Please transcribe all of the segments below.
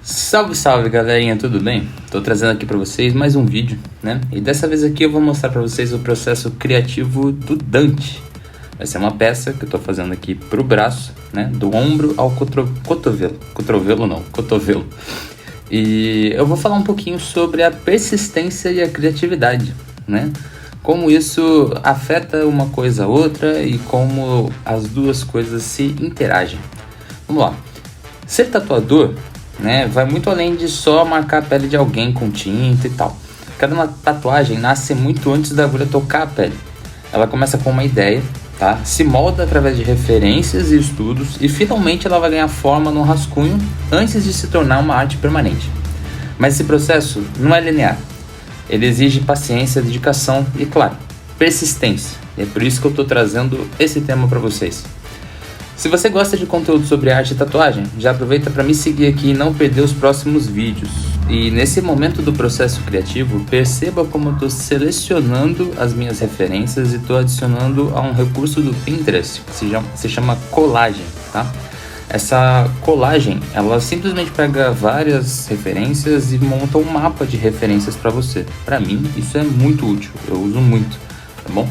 Salve, salve galerinha, tudo bem? Tô trazendo aqui pra vocês mais um vídeo, né? E dessa vez aqui eu vou mostrar pra vocês o processo criativo do Dante. Vai ser uma peça que eu tô fazendo aqui pro braço, né? Do ombro ao cotovelo. Cotovelo. E eu vou falar um pouquinho sobre a persistência e a criatividade, né? Como isso afeta uma coisa a outra e como as duas coisas se interagem. Vamos lá. Ser tatuador, né, vai muito além de só marcar a pele de alguém com tinta e tal. Cada tatuagem nasce muito antes da agulha tocar a pele. Ela começa com uma ideia, tá? Se molda através de referências e estudos e finalmente ela vai ganhar forma no rascunho antes de se tornar uma arte permanente. Mas esse processo não é linear. Ele exige paciência, dedicação e, claro, persistência. E é por isso que eu estou trazendo esse tema para vocês. Se você gosta de conteúdo sobre arte e tatuagem, já aproveita para me seguir aqui e não perder os próximos vídeos. E nesse momento do processo criativo, perceba como eu estou selecionando as minhas referências e estou adicionando a um recurso do Pinterest, que se chama colagem, tá? Essa colagem, ela simplesmente pega várias referências e monta um mapa de referências para você. Para mim, isso é muito útil, eu uso muito, tá bom?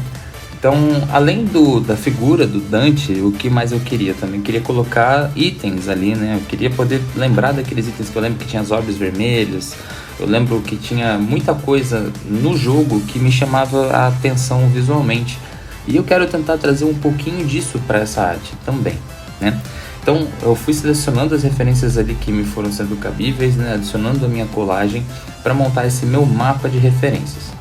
Então, além da figura do Dante, o que mais eu queria também? Queria colocar itens ali, né? Eu queria poder lembrar daqueles itens que eu lembro que tinha as orbes vermelhas. Eu lembro que tinha muita coisa no jogo que me chamava a atenção visualmente. E eu quero tentar trazer um pouquinho disso para essa arte também, né? Então, eu fui selecionando as referências ali que me foram sendo cabíveis, né? Adicionando a minha colagem para montar esse meu mapa de referências.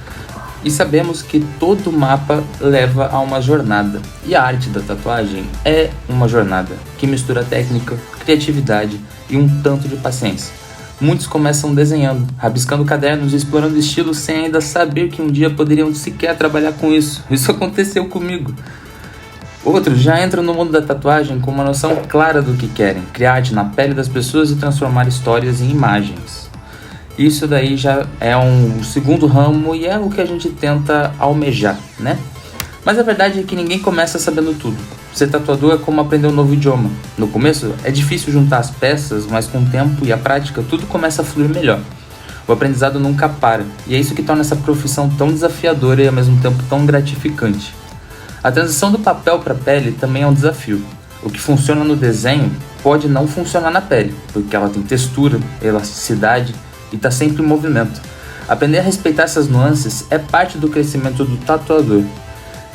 E sabemos que todo mapa leva a uma jornada. E a arte da tatuagem é uma jornada que mistura técnica, criatividade e um tanto de paciência. Muitos começam desenhando, rabiscando cadernos e explorando estilos sem ainda saber que um dia poderiam sequer trabalhar com isso. Isso aconteceu comigo. Outros já entram no mundo da tatuagem com uma noção clara do que querem, criar arte na pele das pessoas e transformar histórias em imagens. Isso daí já é um segundo ramo e é o que a gente tenta almejar, né? Mas a verdade é que ninguém começa sabendo tudo. Ser tatuador é como aprender um novo idioma. No começo é difícil juntar as peças, mas com o tempo e a prática tudo começa a fluir melhor. O aprendizado nunca para, e é isso que torna essa profissão tão desafiadora e ao mesmo tempo tão gratificante. A transição do papel para a pele também é um desafio. O que funciona no desenho pode não funcionar na pele, porque ela tem textura, elasticidade e está sempre em movimento. Aprender a respeitar essas nuances é parte do crescimento do tatuador.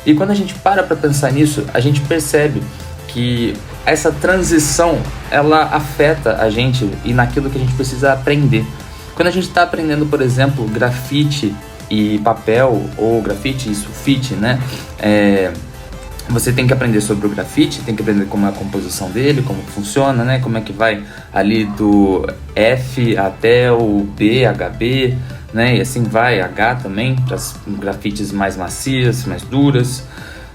E quando a gente para pensar nisso, a gente percebe que essa transição ela afeta a gente e naquilo que a gente precisa aprender. Quando a gente está aprendendo, por exemplo, grafite e papel, ou grafite e sulfite, né? Você tem que aprender sobre o grafite, tem que aprender como é a composição dele, como funciona, né? Como é que vai ali do F até o B, HB, né? E assim vai, H também, para as grafites mais macias, mais duras.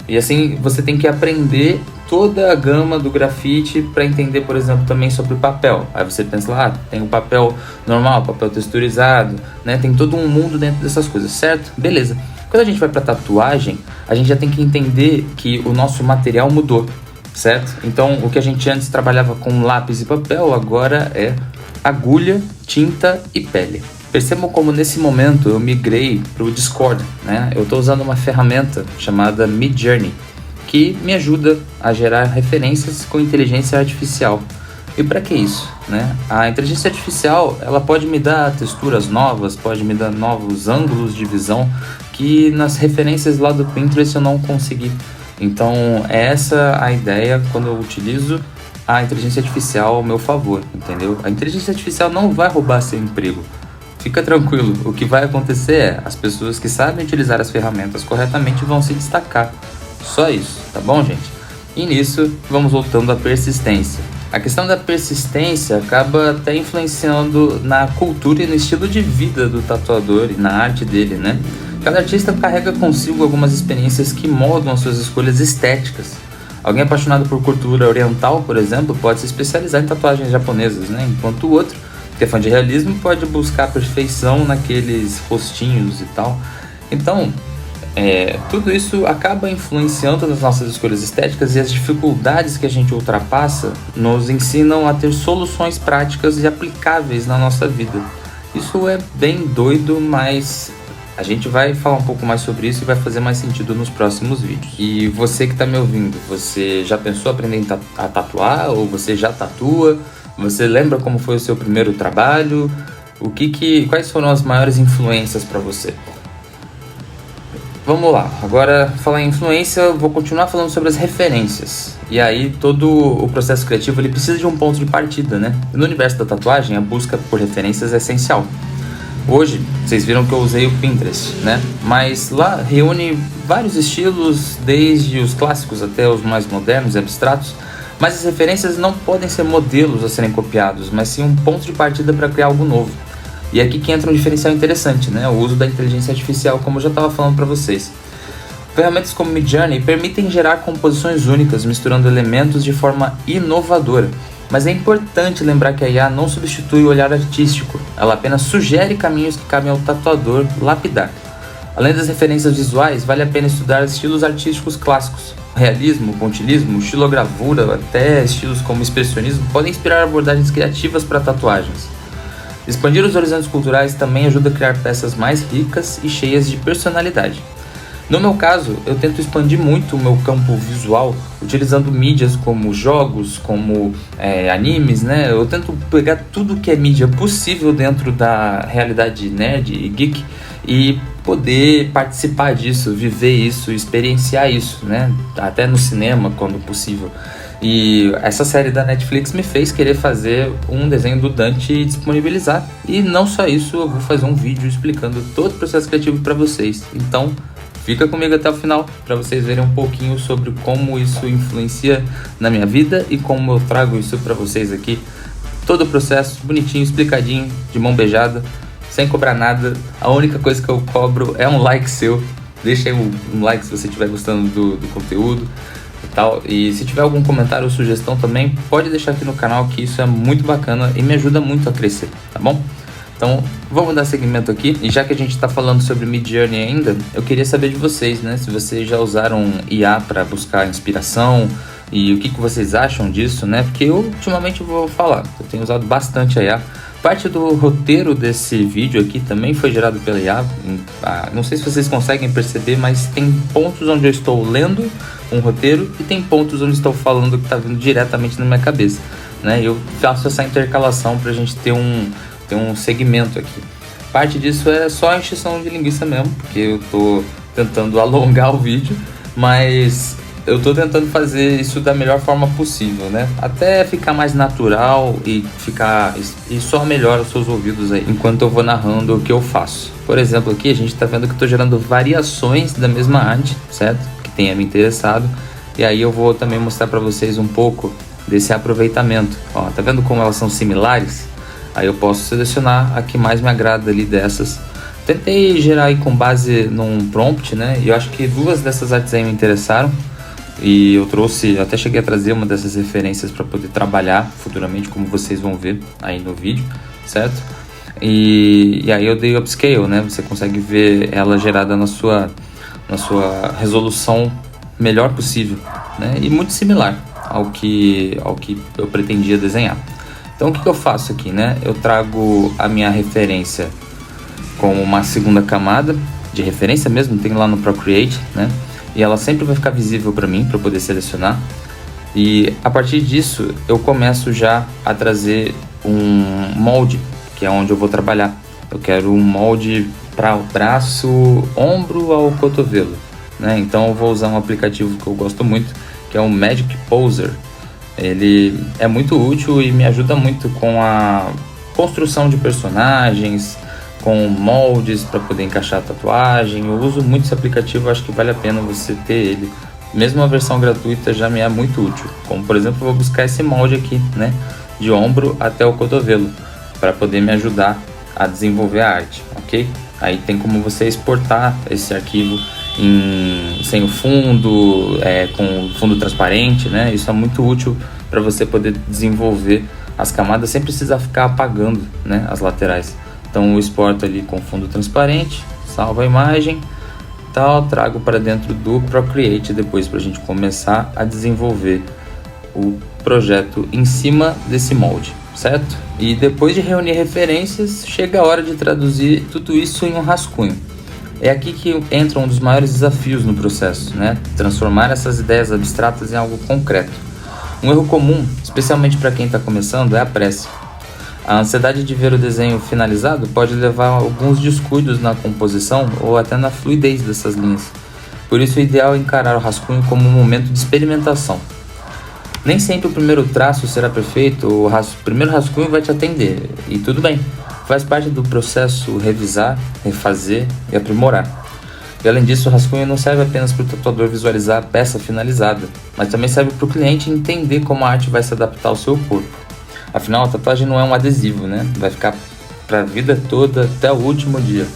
E assim você tem que aprender toda a gama do grafite para entender, por exemplo, também sobre o papel. Aí você pensa lá, tem o papel normal, papel texturizado, né? Tem todo um mundo dentro dessas coisas, certo? Beleza. Quando a gente vai para tatuagem, a gente já tem que entender que o nosso material mudou, certo? Então, o que a gente antes trabalhava com lápis e papel, agora é agulha, tinta e pele. Percebam como nesse momento eu migrei para o Discord, né? Eu estou usando uma ferramenta chamada Midjourney, que me ajuda a gerar referências com inteligência artificial. E para que isso, né? A inteligência artificial, ela pode me dar texturas novas, pode me dar novos ângulos de visão que nas referências lá do Pinterest eu não consegui. Então, é essa a ideia quando eu utilizo a inteligência artificial ao meu favor, entendeu? A inteligência artificial não vai roubar seu emprego. Fica tranquilo, o que vai acontecer é as pessoas que sabem utilizar as ferramentas corretamente vão se destacar. Só isso, tá bom, gente? E nisso, vamos voltando à persistência. A questão da persistência acaba até influenciando na cultura e no estilo de vida do tatuador e na arte dele, né? Cada artista carrega consigo algumas experiências que moldam as suas escolhas estéticas. Alguém apaixonado por cultura oriental, por exemplo, pode se especializar em tatuagens japonesas, né? Enquanto o outro, que é fã de realismo, pode buscar a perfeição naqueles rostinhos e tal. Então, tudo isso acaba influenciando nas nossas escolhas estéticas, e as dificuldades que a gente ultrapassa nos ensinam a ter soluções práticas e aplicáveis na nossa vida. Isso é bem doido, mas a gente vai falar um pouco mais sobre isso e vai fazer mais sentido nos próximos vídeos. E você que está me ouvindo, você já pensou em aprender a tatuar? Ou você já tatua? Você lembra como foi o seu primeiro trabalho? Quais foram as maiores influências para você? Vamos lá, agora falar em influência, eu vou continuar falando sobre as referências. E aí todo o processo criativo ele precisa de um ponto de partida, né? No universo da tatuagem, a busca por referências é essencial. Hoje, vocês viram que eu usei o Pinterest, né? Mas lá reúne vários estilos, desde os clássicos até os mais modernos e abstratos. Mas as referências não podem ser modelos a serem copiados, mas sim um ponto de partida para criar algo novo. E é aqui que entra um diferencial interessante, né? O uso da inteligência artificial, como eu já estava falando para vocês. Ferramentas como Midjourney permitem gerar composições únicas, misturando elementos de forma inovadora. Mas é importante lembrar que a IA não substitui o olhar artístico, ela apenas sugere caminhos que cabem ao tatuador lapidar. Além das referências visuais, vale a pena estudar estilos artísticos clássicos. O realismo, o pontilhismo, o estilogravura, até estilos como expressionismo podem inspirar abordagens criativas para tatuagens. Expandir os horizontes culturais também ajuda a criar peças mais ricas e cheias de personalidade. No meu caso, eu tento expandir muito o meu campo visual, utilizando mídias como jogos, como animes, né? Eu tento pegar tudo que é mídia possível dentro da realidade nerd e geek e poder participar disso, viver isso, experienciar isso, né? Até no cinema, quando possível. E essa série da Netflix me fez querer fazer um desenho do Dante e disponibilizar. E não só isso, eu vou fazer um vídeo explicando todo o processo criativo para vocês. Então, fica comigo até o final para vocês verem um pouquinho sobre como isso influencia na minha vida e como eu trago isso para vocês aqui. Todo o processo bonitinho, explicadinho, de mão beijada, sem cobrar nada. A única coisa que eu cobro é um like seu. Deixa aí um like se você estiver gostando do conteúdo. E se tiver algum comentário ou sugestão também, pode deixar aqui no canal, que isso é muito bacana e me ajuda muito a crescer, tá bom? Então, vamos dar seguimento aqui. E já que a gente está falando sobre Midjourney ainda, eu queria saber de vocês, né? Se vocês já usaram IA para buscar inspiração e o que vocês acham disso, né? Porque eu, ultimamente, vou falar, eu tenho usado bastante a IA. Parte do roteiro desse vídeo aqui também foi gerado pela IA. Não sei se vocês conseguem perceber, mas tem pontos onde eu estou lendo um roteiro e tem pontos onde estou falando o que está vindo diretamente na minha cabeça, né? Eu faço essa intercalação para a gente ter um segmento aqui. Parte disso é só a encheção de linguiça mesmo, porque eu estou tentando alongar o vídeo, mas eu estou tentando fazer isso da melhor forma possível, né? Até ficar mais natural e só melhora os seus ouvidos aí enquanto eu vou narrando o que eu faço. Por exemplo, aqui a gente está vendo que eu estou gerando variações da mesma arte, certo? Que tenha me interessado. E aí eu vou também mostrar para vocês um pouco desse aproveitamento. Ó, tá vendo como elas são similares? Aí eu posso selecionar a que mais me agrada ali dessas. Tentei gerar aí com base num prompt, né? E eu acho que duas dessas artes aí me interessaram. E eu até cheguei a trazer uma dessas referências para poder trabalhar futuramente, como vocês vão ver aí no vídeo, certo? E aí eu dei upscale, né? Você consegue ver ela gerada na sua resolução melhor possível, né? E muito similar ao que eu pretendia desenhar. Então o que eu faço aqui, né? Eu trago a minha referência como uma segunda camada de referência mesmo, tem lá no Procreate, né? E ela sempre vai ficar visível para mim, para eu poder selecionar. E a partir disso, eu começo já a trazer um molde, que é onde eu vou trabalhar. Eu quero um molde para o braço, ombro ao cotovelo, né? Então eu vou usar um aplicativo que eu gosto muito, que é o Magic Poser. Ele é muito útil e me ajuda muito com a construção de personagens, com moldes para poder encaixar a tatuagem. Eu uso muito esse aplicativo, acho que vale a pena você ter ele. Mesmo a versão gratuita já me é muito útil. Como por exemplo, eu vou buscar esse molde aqui, né, de ombro até o cotovelo, para poder me ajudar a desenvolver a arte, ok? Aí tem como você exportar esse arquivo sem o fundo, com fundo transparente, né? Isso é muito útil para você poder desenvolver as camadas sem precisar ficar apagando, né, as laterais. Então eu exporto ali com fundo transparente, salvo a imagem, digital, trago para dentro do Procreate depois para a gente começar a desenvolver o projeto em cima desse molde, certo? E depois de reunir referências, chega a hora de traduzir tudo isso em um rascunho. É aqui que entra um dos maiores desafios no processo, né? Transformar essas ideias abstratas em algo concreto. Um erro comum, especialmente para quem está começando, é a pressa. A ansiedade de ver o desenho finalizado pode levar a alguns descuidos na composição ou até na fluidez dessas linhas. Por isso, o ideal é encarar o rascunho como um momento de experimentação. Nem sempre o primeiro traço será perfeito, o primeiro rascunho vai te atender, e tudo bem. Faz parte do processo revisar, refazer e aprimorar. E além disso, o rascunho não serve apenas para o tatuador visualizar a peça finalizada, mas também serve para o cliente entender como a arte vai se adaptar ao seu corpo. Afinal, a tatuagem não é um adesivo, né? Vai ficar para a vida toda, até o último dia.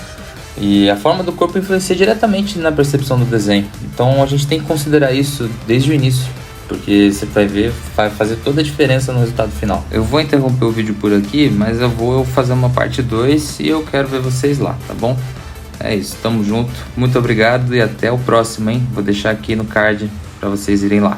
E a forma do corpo influencia diretamente na percepção do desenho. Então a gente tem que considerar isso desde o início, porque você vai ver, vai fazer toda a diferença no resultado final. Eu vou interromper o vídeo por aqui, mas eu vou fazer uma parte 2 e eu quero ver vocês lá, tá bom? É isso, tamo junto, muito obrigado e até o próximo, hein? Vou deixar aqui no card para vocês irem lá.